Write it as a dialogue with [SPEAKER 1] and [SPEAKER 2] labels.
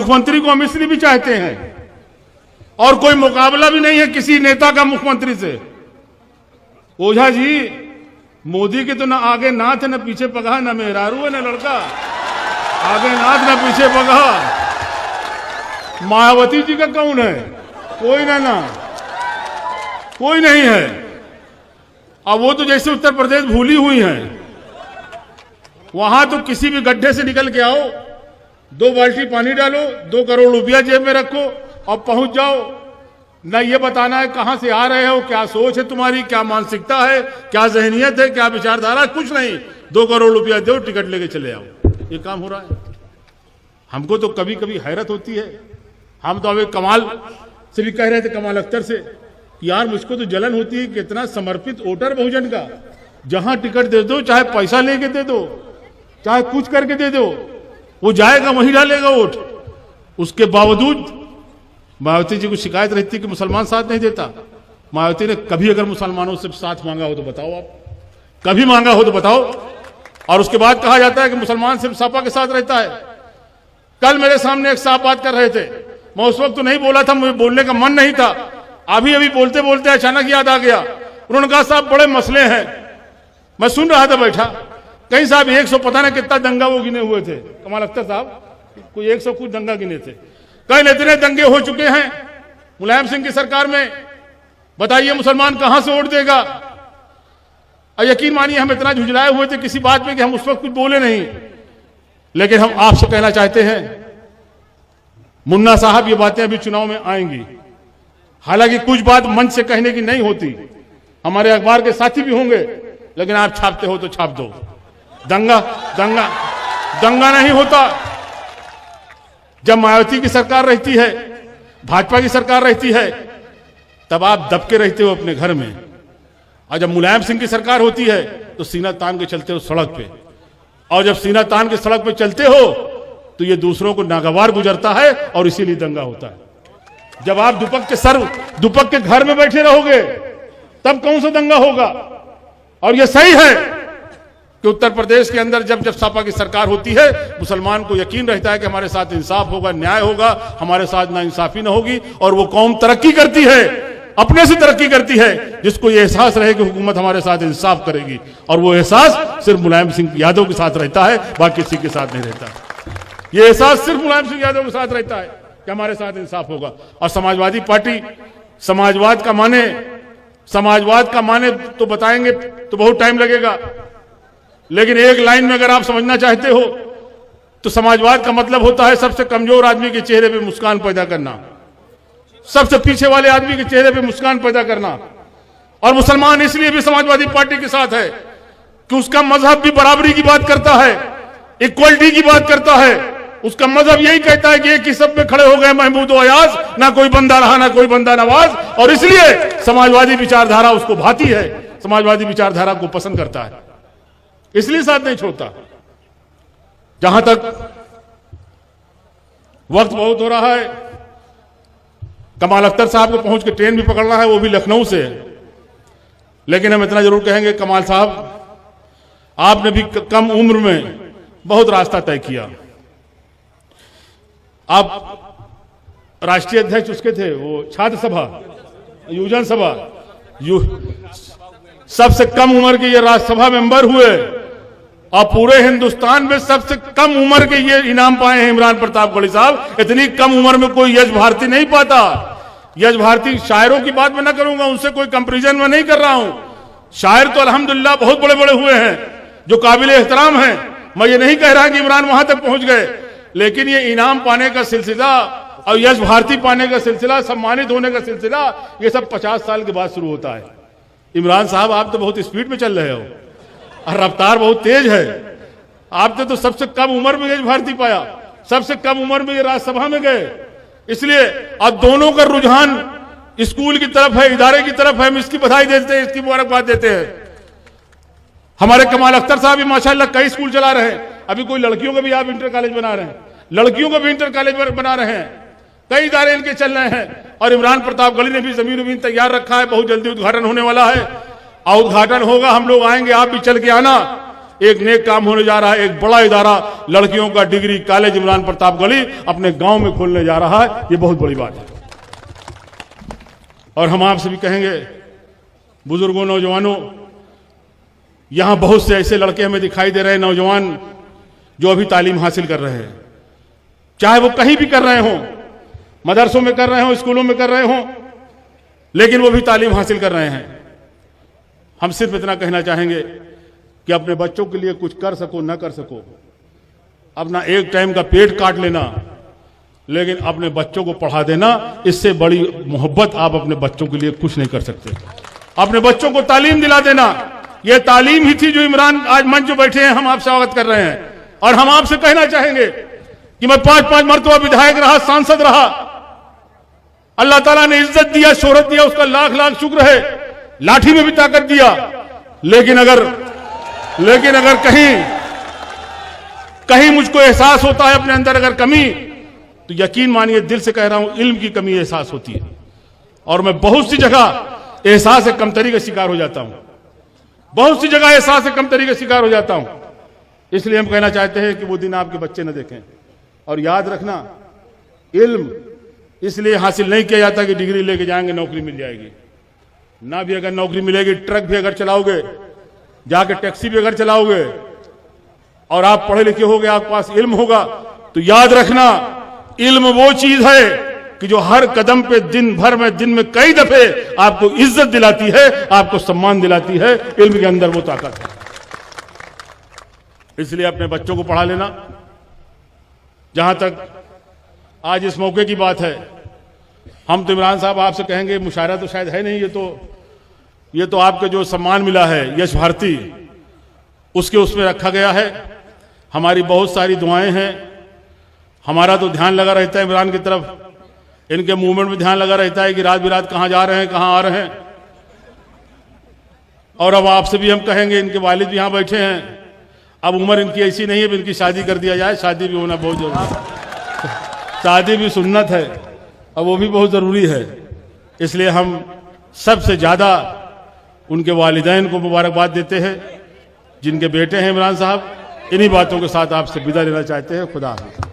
[SPEAKER 1] मुख्यमंत्री को हम इसलिए भी चाहते हैं, और कोई मुकाबला भी नहीं है किसी नेता का मुख्यमंत्री से। ओझा जी, मोदी के तो ना आगे नाथ है, ना पीछे पगहा, ना मेहरारू है, ना लड़का। आगे नाथ ना पीछे पगहा। मायावती जी का कौन है? कोई ना कोई नहीं है। अब वो तो जैसे उत्तर प्रदेश भूली हुई हैं। वहां तो किसी भी गड्ढे से निकल के आओ, 2 बाल्टी पानी डालो, 2 करोड़ रुपया जेब में रखो और पहुंच जाओ। न ये बताना है कहां से आ रहे हो, क्या सोच है तुम्हारी, क्या मानसिकता है, क्या जहनियत है, क्या विचारधारा, कुछ नहीं। 2 करोड़ रुपया दो, टिकट लेके चले आओ। ये काम हो रहा है। हमको तो कभी कभी हैरत होती है। हम तो अभी कमाल से भी कह रहे थे, कमाल अख्तर से, यार मुझको तो जलन होती है कि इतना समर्पित वोटर बहुजन का, जहां टिकट दे दो, चाहे पैसा लेके दे दो, चाहे कुछ करके दे दो, वो जाएगा वहीं डालेगा वोट। उसके बावजूद मायावती जी को शिकायत रहती है कि मुसलमान साथ नहीं देता। मायावती ने कभी अगर मुसलमानों से साथ मांगा हो तो बताओ, आप कभी मांगा हो तो बताओ। और उसके बाद कहा जाता है कि मुसलमान सिर्फ सपा के साथ रहता है। कल मेरे सामने एक साहब बात कर रहे थे, मैं उस वक्त तो नहीं बोला था, मुझे बोलने का मन नहीं था। अभी बोलते बोलते अचानक याद आ गया। उन्होंने कहा साहब बड़े मसले हैं। मैं सुन रहा था बैठा, कहीं साहब 100 पता नहीं कितना दंगा वो गिने हुए थे, कमाल अख्तर साहब कोई 100 कुछ दंगा गिने थे। कई इतने दंगे हो चुके हैं मुलायम सिंह की सरकार में, बताइए मुसलमान कहां से वोट देगा। और यकीन मानिए हम इतना झुंझलाए हुए थे किसी बात में कि हम उस वक्त कुछ बोले नहीं। लेकिन हम आपसे कहना चाहते हैं, मुन्ना साहब ये बातें अभी चुनाव में आएंगी। हालांकि कुछ बात मंच से कहने की नहीं होती, हमारे अखबार के साथी भी होंगे, लेकिन आप छापते हो तो छाप दो। दंगा नहीं होता। जब मायावती की सरकार रहती है, भाजपा की सरकार रहती है, तब आप दबके रहते हो अपने घर में। और जब मुलायम सिंह की सरकार होती है तो सीना तान के चलते हो सड़क पे। और जब सीना तान के सड़क पे चलते हो तो ये दूसरों को नागवार गुजरता है और इसीलिए दंगा होता है। जब आप दुपक के घर में बैठे रहोगे तब कौन सा दंगा होगा। और ये सही है कि उत्तर प्रदेश के अंदर जब सपा की सरकार होती है, मुसलमान को यकीन रहता है कि हमारे साथ इंसाफ होगा, न्याय होगा, हमारे साथ नाइंसाफी न होगी। और वो कौम तरक्की करती है, अपने से तरक्की करती है, जिसको ये एहसास रहे कि हुकूमत हमारे साथ इंसाफ करेगी। और वो एहसास सिर्फ मुलायम सिंह यादव के साथ रहता है, बाकी किसी के साथ नहीं रहता। ये एहसास सिर्फ मुलायम सिंह यादव के साथ रहता है कि हमारे साथ इंसाफ होगा। और समाजवादी पार्टी समाजवाद का माने तो बताएंगे तो बहुत टाइम लगेगा, लेकिन एक लाइन में अगर आप समझना चाहते हो तो समाजवाद का मतलब होता है सबसे कमजोर आदमी के चेहरे पे मुस्कान पैदा करना, सबसे पीछे वाले आदमी के चेहरे पे मुस्कान पैदा करना। और मुसलमान इसलिए भी समाजवादी पार्टी के साथ है कि उसका मजहब भी बराबरी की बात करता है, इक्वलिटी की बात करता है। उसका मजहब यही कहता है कि एक ही सब में खड़े हो गए महमूद और अयाज, ना कोई बंदा रहा ना कोई बंदा नवाज। और इसलिए समाजवादी विचारधारा उसको भाती है, समाजवादी विचारधारा को पसंद करता है, इसलिए साथ नहीं छोड़ता। जहां तक वक्त बहुत हो रहा है, कमाल अख्तर साहब को पहुंच के ट्रेन भी पकड़ना है, वो भी लखनऊ से। लेकिन हम इतना जरूर कहेंगे, कमाल साहब आपने भी कम उम्र में बहुत रास्ता तय किया। आप राष्ट्रीय अध्यक्ष उसके थे, वो छात्र सभा, युवजन सभा, सबसे कम उम्र के ये राज्यसभा मेंबर हुए। और पूरे हिंदुस्तान में सबसे कम उम्र के ये इनाम पाए हैं इमरान प्रताप गढ़ी साहब। इतनी कम उम्र में कोई यश भारती नहीं पाता। यश भारती शायरों की बात मैं ना करूंगा, उनसे कोई कंपैरिजन में नहीं कर रहा हूं। शायर तो अल्हम्दुलिल्लाह बहुत बड़े बड़े हुए हैं जो काबिल एहतराम हैं। मैं ये नहीं कह रहा कि इमरान वहां तक पहुंच गए, लेकिन ये इनाम पाने का सिलसिला और यश भारती पाने का सिलसिला, सम्मानित होने का सिलसिला, ये सब 50 साल के बाद शुरू होता है। इमरान साहब आप तो बहुत स्पीड में चल रहे हो और रफ्तार बहुत तेज है। आपने तो सबसे कम उम्र में यश भारती पाया, सबसे कम उम्र में ये राज्यसभा में गए। इसलिए अब दोनों का रुझान स्कूल की तरफ है, इदारे की तरफ है। हम इसकी बधाई देते हैं, इसकी मुबारकबाद देते हैं। हमारे कमाल अख्तर साहब भी माशाल्लाह कई स्कूल चला रहे हैं। अभी कोई लड़कियों का भी आप इंटर कॉलेज बना रहे हैं, लड़कियों का भी इंटर कॉलेज बना रहे हैं, कई इदारे इनके चल रहे हैं। और इमरान प्रताप गढ़ी ने भी जमीन तैयार रखा है, बहुत जल्दी उद्घाटन होने वाला है। और उद्घाटन होगा, हम लोग आएंगे, आप भी चल के आना। एक नेक काम होने जा रहा है। एक बड़ा इदारा लड़कियों का डिग्री कॉलेज इमरान प्रतापगढ़ी अपने गांव में खोलने जा रहा है। ये बहुत बड़ी बात है। और हम आपसे भी कहेंगे, बुजुर्गों, नौजवानों, यहां बहुत से ऐसे लड़के हमें दिखाई दे रहे हैं, नौजवान जो अभी तालीम हासिल कर रहे हैं, चाहे वो कहीं भी कर रहे हों, मदरसों में कर रहे हों, स्कूलों में कर रहे हों, लेकिन वो भी तालीम हासिल कर रहे हैं। हम सिर्फ इतना कहना चाहेंगे कि अपने बच्चों के लिए कुछ कर सको न कर सको, अपना एक टाइम का पेट काट लेना, लेकिन अपने बच्चों को पढ़ा देना, इससे बड़ी मोहब्बत आप अपने बच्चों के लिए कुछ नहीं कर सकते। अपने बच्चों को तालीम दिला देना, यह तालीम ही थी जो इमरान आज मंच जो बैठे हैं हम आपसे अवगत कर रहे हैं। और हम आपसे कहना चाहेंगे कि मैं 5-5 मरतबा विधायक रहा, सांसद रहा, अल्लाह ताला ने इज्जत दिया, शोहरत दिया, उसका लाख लाख शुक्र है। लाठी में भी ताकत दिया, लेकिन अगर कहीं मुझको एहसास होता है अपने अंदर अगर कमी, तो यकीन मानिए, दिल से कह रहा हूं, इल्म की कमी एहसास होती है। और मैं बहुत सी जगह एहसास कमतरी का शिकार हो जाता हूं, बहुत सी जगह एहसास कमतरी का शिकार हो जाता हूं। इसलिए हम कहना चाहते हैं कि वो दिन आपके बच्चे न देखें। और याद रखना, इल्म इसलिए हासिल नहीं किया जाता कि डिग्री लेके जाएंगे नौकरी मिल जाएगी। ना भी अगर नौकरी मिलेगी, ट्रक भी अगर चलाओगे, जाके टैक्सी भी अगर चलाओगे, और आप पढ़े लिखे होगे, आपके पास इल्म होगा, तो याद रखना, इल्म वो चीज है कि जो हर कदम पे दिन में कई दफे आपको इज्जत दिलाती है, आपको सम्मान दिलाती है। इल्म के अंदर वो ताकत है। इसलिए अपने बच्चों को पढ़ा लेना। जहां तक आज इस मौके की बात है, हम तो इमरान साहब आपसे कहेंगे, मुशायरा तो शायद है नहीं, ये तो आपके जो सम्मान मिला है यश भारती, उसके उसमें रखा गया है। हमारी बहुत सारी दुआएं हैं, हमारा तो ध्यान लगा रहता है इमरान की तरफ, इनके मूवमेंट में ध्यान लगा रहता है कि रात बिरात कहां जा रहे हैं, कहां आ रहे हैं। और अब आपसे भी हम कहेंगे, इनके वालिद भी यहां बैठे हैं, अब उम्र इनकी ऐसी नहीं है, इनकी शादी कर दिया जाए। शादी भी होना बहुत जरूरी है, शादी भी सुन्नत है, अब वो भी बहुत जरूरी है। इसलिए हम सबसे ज्यादा उनके वालिदैन को मुबारकबाद देते हैं, जिनके बेटे हैं इमरान साहब। इन्हीं बातों के साथ आपसे विदा लेना चाहते हैं। खुदा हाफिज़।